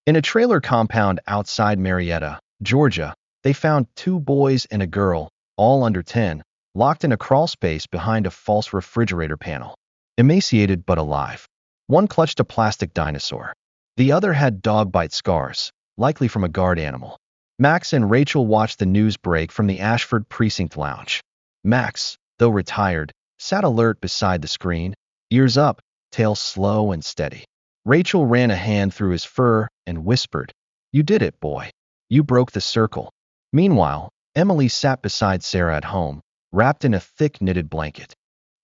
Speaker 1: In a trailer compound outside Marietta, Georgia, they found 2 boys and a girl, all under 10, locked in a crawlspace behind a false refrigerator panel. Emaciated but alive. One clutched a plastic dinosaur. The other had dog bite scars, likely from a guard animal. Max and Rachel watched the news break from the Ashford Precinct Lounge. Max, though retired, sat alert beside the screen, ears up, tail slow and steady. Rachel ran a hand through his fur and whispered, "You did it, boy. You broke the circle." Meanwhile, Emily sat beside Sarah at home, wrapped in a thick knitted blanket.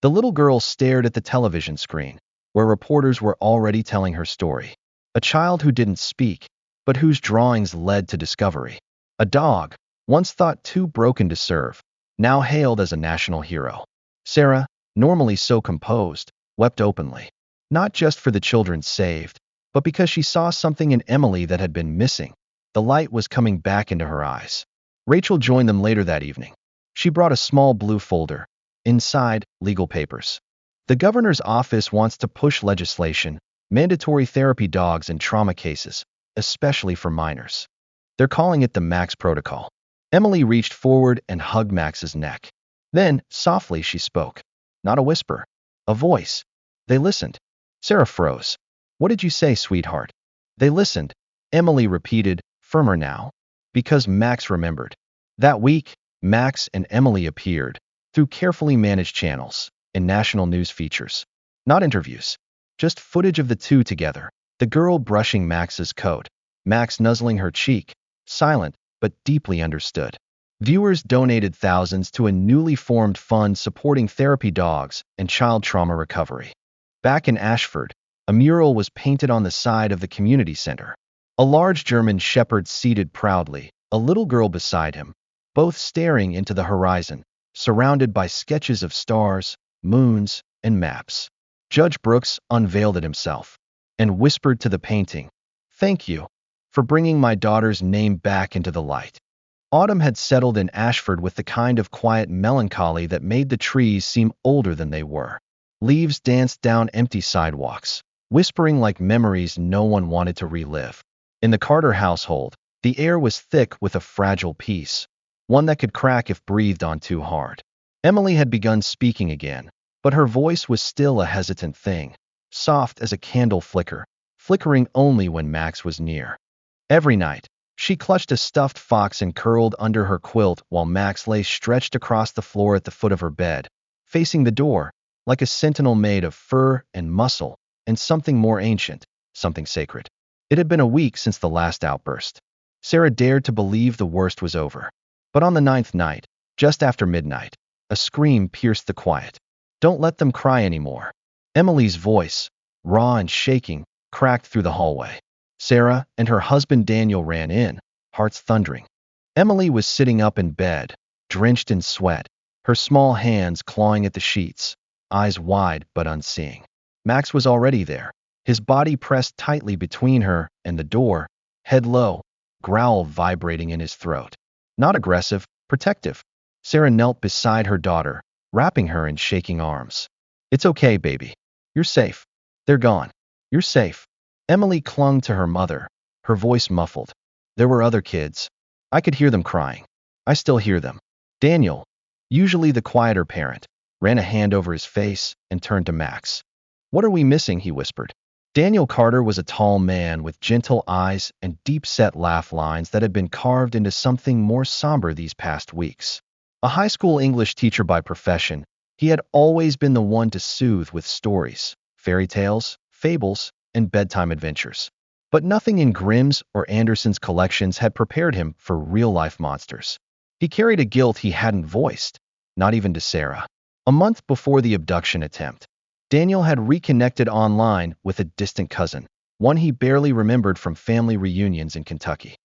Speaker 1: The little girl stared at the television screen, where reporters were already telling her story. A child who didn't speak, but whose drawings led to discovery. A dog, once thought too broken to serve, now hailed as a national hero. Sarah, normally so composed, wept openly. Not just for the children saved, but because she saw something in Emily that had been missing. The light was coming back into her eyes. Rachel joined them later that evening. She brought a small blue folder. Inside, legal papers. The governor's office wants to push legislation, Mandatory therapy dogs in trauma cases, especially for minors. They're calling it the Max Protocol. Emily reached forward and hugged Max's neck. Then, softly, she spoke. Not a whisper. A voice. They listened. Sarah froze. What did you say, sweetheart? They listened. Emily repeated, firmer now. Because Max remembered. That week, Max and Emily appeared, through carefully managed channels, in national news features. Not interviews. Just footage of the two together. The girl brushing Max's coat. Max nuzzling her cheek. Silent, but deeply understood. Viewers donated thousands to a newly formed fund supporting therapy dogs and child trauma recovery. Back in Ashford, a mural was painted on the side of the community center. A large German shepherd seated proudly, a little girl beside him, both staring into the horizon, surrounded by sketches of stars, moons, and maps. Judge Brooks unveiled it himself and whispered to the painting, "Thank you for bringing my daughter's name back into the light." Autumn had settled in Ashford with the kind of quiet melancholy that made the trees seem older than they were. Leaves danced down empty sidewalks, whispering like memories no one wanted to relive. In the Carter household, the air was thick with a fragile peace, one that could crack if breathed on too hard. Emily had begun speaking again, but her voice was still a hesitant thing, soft as a candle flicker, flickering only when Max was near. Every night, she clutched a stuffed fox and curled under her quilt while Max lay stretched across the floor at the foot of her bed, facing the door, like a sentinel made of fur and muscle, and something more ancient, something sacred. It had been a week since the last outburst. Sarah dared to believe the worst was over. But on the 9th night, just after midnight, a scream pierced the quiet. "Don't let them cry anymore." Emily's voice, raw and shaking, cracked through the hallway. Sarah and her husband Daniel ran in, hearts thundering. Emily was sitting up in bed, drenched in sweat, her small hands clawing at the sheets, eyes wide but unseeing. Max was already there, his body pressed tightly between her and the door, head low, growl vibrating in his throat. Not aggressive, protective. Sarah knelt beside her daughter, wrapping her in shaking arms. "It's okay, baby. You're safe. They're gone. You're safe." Emily clung to her mother, her voice muffled. "There were other kids. I could hear them crying. I still hear them." Daniel, usually the quieter parent, ran a hand over his face and turned to Max. "What are we missing?" he whispered. Daniel Carter was a tall man with gentle eyes and deep-set laugh lines that had been carved into something more somber these past weeks. A high school English teacher by profession, he had always been the one to soothe with stories, fairy tales, fables, and bedtime adventures. But nothing in Grimm's or Anderson's collections had prepared him for real-life monsters. He carried a guilt he hadn't voiced, not even to Sarah. A month before the abduction attempt, Daniel had reconnected online with a distant cousin, one he barely remembered from family reunions in Kentucky.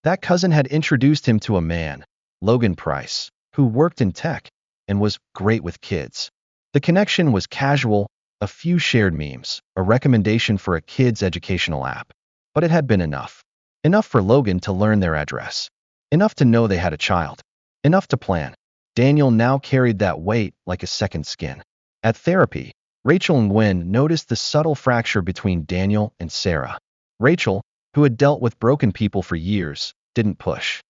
Speaker 1: That cousin had introduced him to a man, Logan Price, who worked in tech and was great with kids. The connection was casual, a few shared memes, a recommendation for a kid's educational app. But it had been enough. Enough for Logan to learn their address. Enough to know they had a child. Enough to plan. Daniel now carried that weight like a second skin. At therapy, Rachel and Gwen noticed the subtle fracture between Daniel and Sarah. Rachel, who had dealt with broken people for years, didn't push.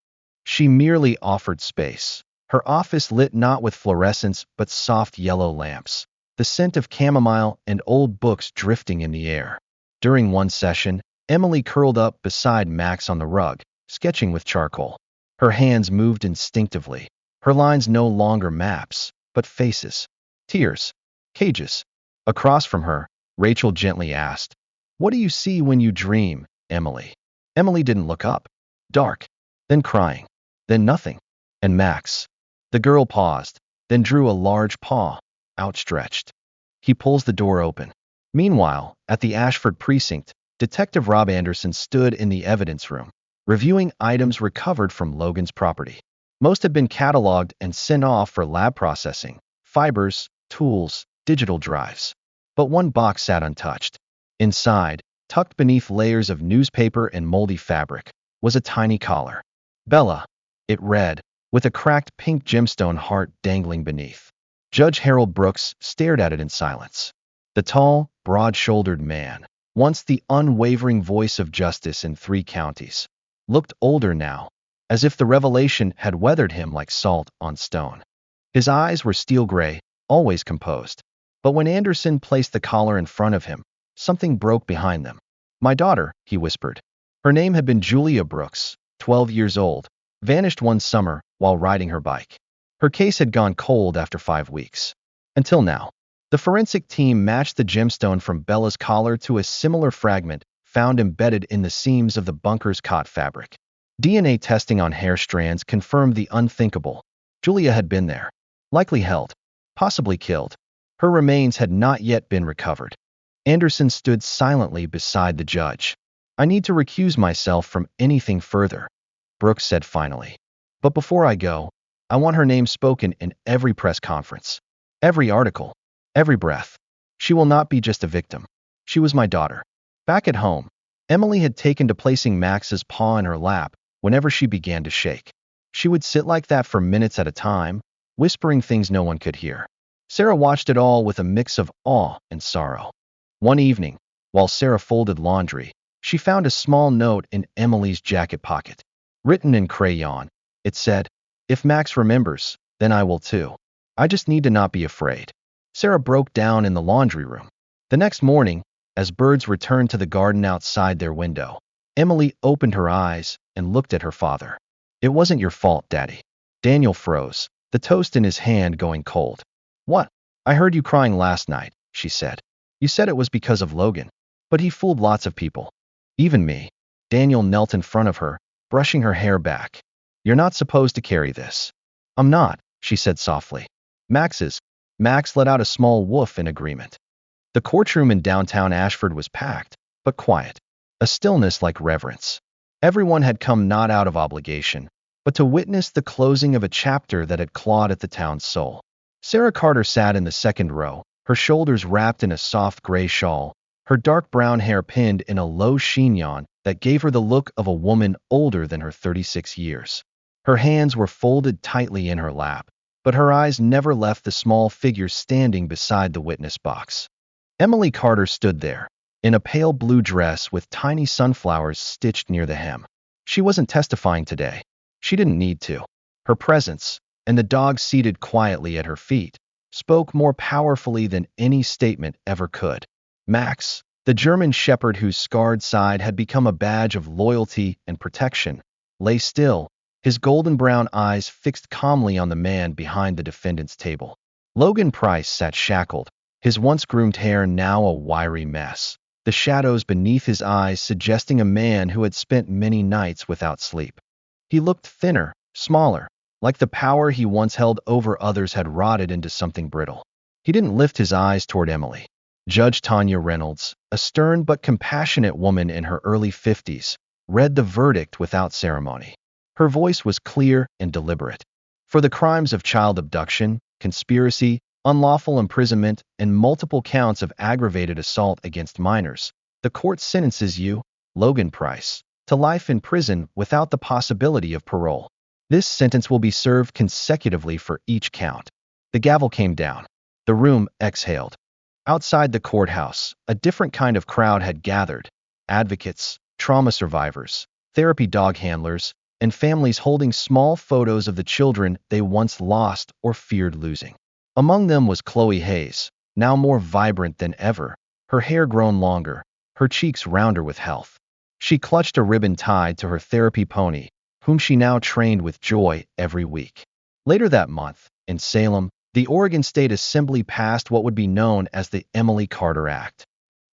Speaker 1: She merely offered space. Her office lit not with fluorescents but soft yellow lamps, the scent of chamomile and old books drifting in the air. During one session, Emily curled up beside Max on the rug, sketching with charcoal. Her hands moved instinctively, her lines no longer maps, but faces, tears, cages. Across from her, Rachel gently asked, "What do you see when you dream, Emily?" Emily didn't look up. Dark, then crying, then nothing. And Max. The girl paused, then drew a large paw, outstretched. He pulls the door open. Meanwhile, at the Ashford precinct, Detective Rob Anderson stood in the evidence room, reviewing items recovered from Logan's property. Most had been cataloged and sent off for lab processing, fibers, tools, digital drives. But one box sat untouched. Inside, tucked beneath layers of newspaper and moldy fabric, was a tiny collar. "Bella," it read, with a cracked pink gemstone heart dangling beneath. Judge Harold Brooks stared at it in silence. The tall, broad-shouldered man, once the unwavering voice of justice in 3 counties, looked older now, as if the revelation had weathered him like salt on stone. His eyes were steel gray, always composed. But when Anderson placed the collar in front of him, something broke behind them. "My daughter," he whispered. Her name had been Julia Brooks, 12 years old, vanished one summer while riding her bike. Her case had gone cold after 5 weeks. Until now. The forensic team matched the gemstone from Bella's collar to a similar fragment found embedded in the seams of the bunker's cot fabric. DNA testing on hair strands confirmed the unthinkable. Julia had been there. Likely held. Possibly killed. Her remains had not yet been recovered. Anderson stood silently beside the judge. "I need to recuse myself from anything further," Brooks said finally. "But before I go, I want her name spoken in every press conference. Every article. Every breath. She will not be just a victim. She was my daughter." Back at home, Emily had taken to placing Max's paw in her lap whenever she began to shake. She would sit like that for minutes at a time, whispering things no one could hear. Sarah watched it all with a mix of awe and sorrow. One evening, while Sarah folded laundry, she found a small note in Emily's jacket pocket. Written in crayon, it said, "If Max remembers, then I will too. I just need to not be afraid." Sarah broke down in the laundry room. The next morning, as birds returned to the garden outside their window, Emily opened her eyes and looked at her father. "It wasn't your fault, Daddy." Daniel froze, the toast in his hand going cold. "What? I heard you crying last night," she said. "You said it was because of Logan. But he fooled lots of people. Even me." Daniel knelt in front of her, brushing her hair back. "You're not supposed to carry this." "I'm not," she said softly. "Max's." Max let out a small woof in agreement. The courtroom in downtown Ashford was packed, but quiet. A stillness like reverence. Everyone had come not out of obligation, but to witness the closing of a chapter that had clawed at the town's soul. Sarah Carter sat in the second row, her shoulders wrapped in a soft gray shawl, her dark brown hair pinned in a low chignon that gave her the look of a woman older than her 36 years. Her hands were folded tightly in her lap, but her eyes never left the small figure standing beside the witness box. Emily Carter stood there, in a pale blue dress with tiny sunflowers stitched near the hem. She wasn't testifying today. She didn't need to. Her presence, and the dog seated quietly at her feet, spoke more powerfully than any statement ever could. Max, the German shepherd whose scarred side had become a badge of loyalty and protection, lay still, his golden brown eyes fixed calmly on the man behind the defendant's table. Logan Price sat shackled, his once-groomed hair now a wiry mess, the shadows beneath his eyes suggesting a man who had spent many nights without sleep. He looked thinner, smaller, like the power he once held over others had rotted into something brittle. He didn't lift his eyes toward Emily. Judge Tanya Reynolds, a stern but compassionate woman in her early 50s, read the verdict without ceremony. Her voice was clear and deliberate. For the crimes of child abduction, conspiracy, unlawful imprisonment, and multiple counts of aggravated assault against minors, the court sentences you, Logan Price, to life in prison without the possibility of parole. This sentence will be served consecutively for each count. The gavel came down. The room exhaled. Outside the courthouse, a different kind of crowd had gathered. Advocates, trauma survivors, therapy dog handlers, and families holding small photos of the children they once lost or feared losing. Among them was Chloe Hayes, now more vibrant than ever, her hair grown longer, her cheeks rounder with health. She clutched a ribbon tied to her therapy pony, whom she now trained with joy every week. Later that month, in Salem, the Oregon State Assembly passed what would be known as the Emily Carter Act.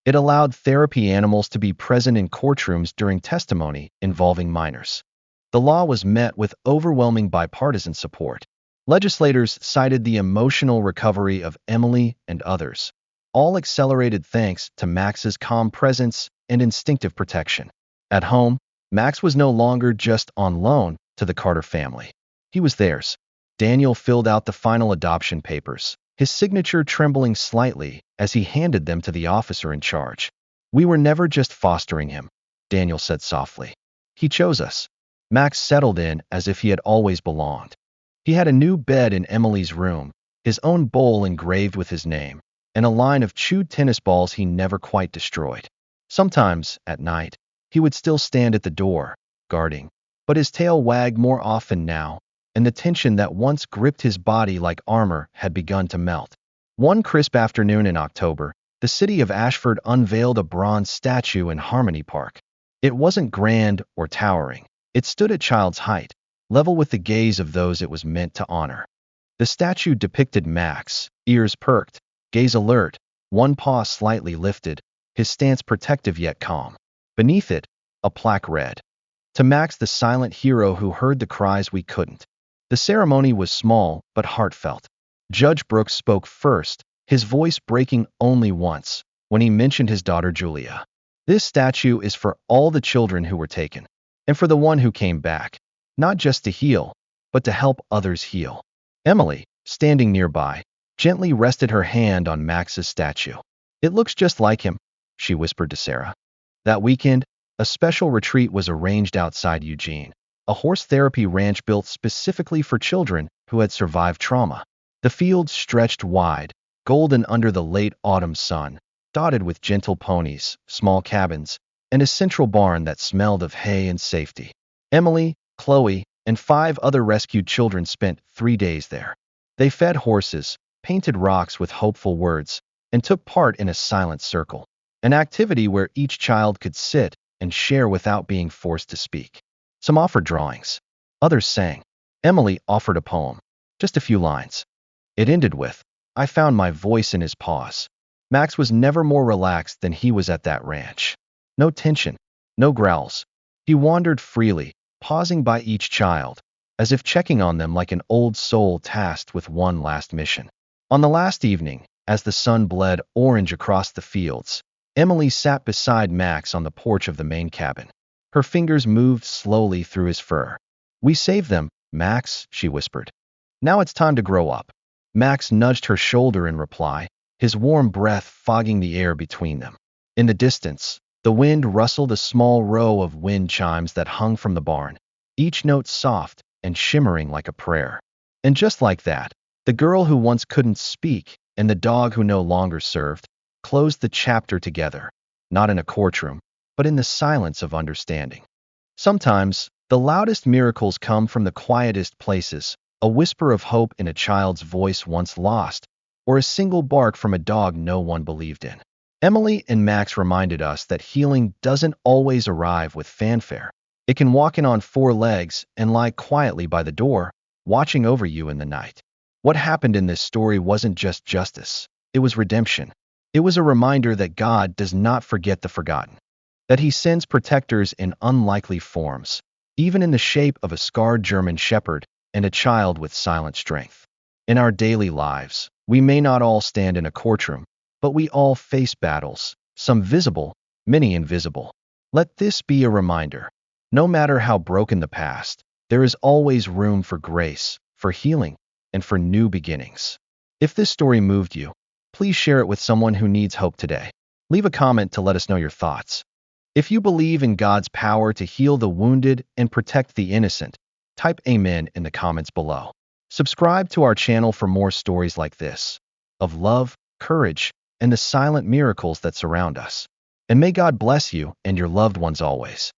Speaker 1: It allowed therapy animals to be present in courtrooms during testimony involving minors. The law was met with overwhelming bipartisan support. Legislators cited the emotional recovery of Emily and others, all accelerated thanks to Max's calm presence and instinctive protection. At home, Max was no longer just on loan to the Carter family. He was theirs. Daniel filled out the final adoption papers, his signature trembling slightly as he handed them to the officer in charge. "We were never just fostering him," Daniel said softly. "He chose us." Max settled in as if he had always belonged. He had a new bed in Emily's room, his own bowl engraved with his name, and a line of chewed tennis balls he never quite destroyed. Sometimes, at night, he would still stand at the door, guarding, but his tail wagged more often now, and the tension that once gripped his body like armor had begun to melt. One crisp afternoon in October, the city of Ashford unveiled a bronze statue in Harmony Park. It wasn't grand or towering. It stood at child's height, level with the gaze of those it was meant to honor. The statue depicted Max, ears perked, gaze alert, one paw slightly lifted, his stance protective yet calm. Beneath it, a plaque read, "To Max, the silent hero who heard the cries we couldn't." The ceremony was small but heartfelt. Judge Brooks spoke first, his voice breaking only once, when he mentioned his daughter Julia. "This statue is for all the children who were taken, and for the one who came back, not just to heal, but to help others heal." Emily, standing nearby, gently rested her hand on Max's statue. "It looks just like him," she whispered to Sarah. That weekend, a special retreat was arranged outside Eugene, a horse therapy ranch built specifically for children who had survived trauma. The fields stretched wide, golden under the late autumn sun, dotted with gentle ponies, small cabins, and a central barn that smelled of hay and safety. Emily, Chloe, and 5 other rescued children spent 3 days there. They fed horses, painted rocks with hopeful words, and took part in a silent circle, an activity where each child could sit and share without being forced to speak. Some offered drawings. Others sang. Emily offered a poem, just a few lines. It ended with, "I found my voice in his paws." Max was never more relaxed than he was at that ranch. No tension, no growls. He wandered freely, pausing by each child, as if checking on them like an old soul tasked with one last mission. On the last evening, as the sun bled orange across the fields, Emily sat beside Max on the porch of the main cabin. Her fingers moved slowly through his fur. "We saved them, Max," she whispered. "Now it's time to grow up." Max nudged her shoulder in reply, his warm breath fogging the air between them. In the distance, the wind rustled a small row of wind chimes that hung from the barn, each note soft and shimmering like a prayer. And just like that, the girl who once couldn't speak and the dog who no longer served closed the chapter together, not in a courtroom, but in the silence of understanding. Sometimes, the loudest miracles come from the quietest places, a whisper of hope in a child's voice once lost, or a single bark from a dog no one believed in. Emily and Max reminded us that healing doesn't always arrive with fanfare. It can walk in on 4 legs and lie quietly by the door, watching over you in the night. What happened in this story wasn't just justice, it was redemption. It was a reminder that God does not forget the forgotten, that he sends protectors in unlikely forms, even in the shape of a scarred German shepherd and a child with silent strength. In our daily lives, we may not all stand in a courtroom, but we all face battles, some visible, many invisible. Let this be a reminder. No matter how broken the past, there is always room for grace, for healing, and for new beginnings. If this story moved you, please share it with someone who needs hope today. Leave a comment to let us know your thoughts. If you believe in God's power to heal the wounded and protect the innocent, type Amen in the comments below. Subscribe to our channel for more stories like this, of love, courage, and the silent miracles that surround us. And may God bless you and your loved ones always.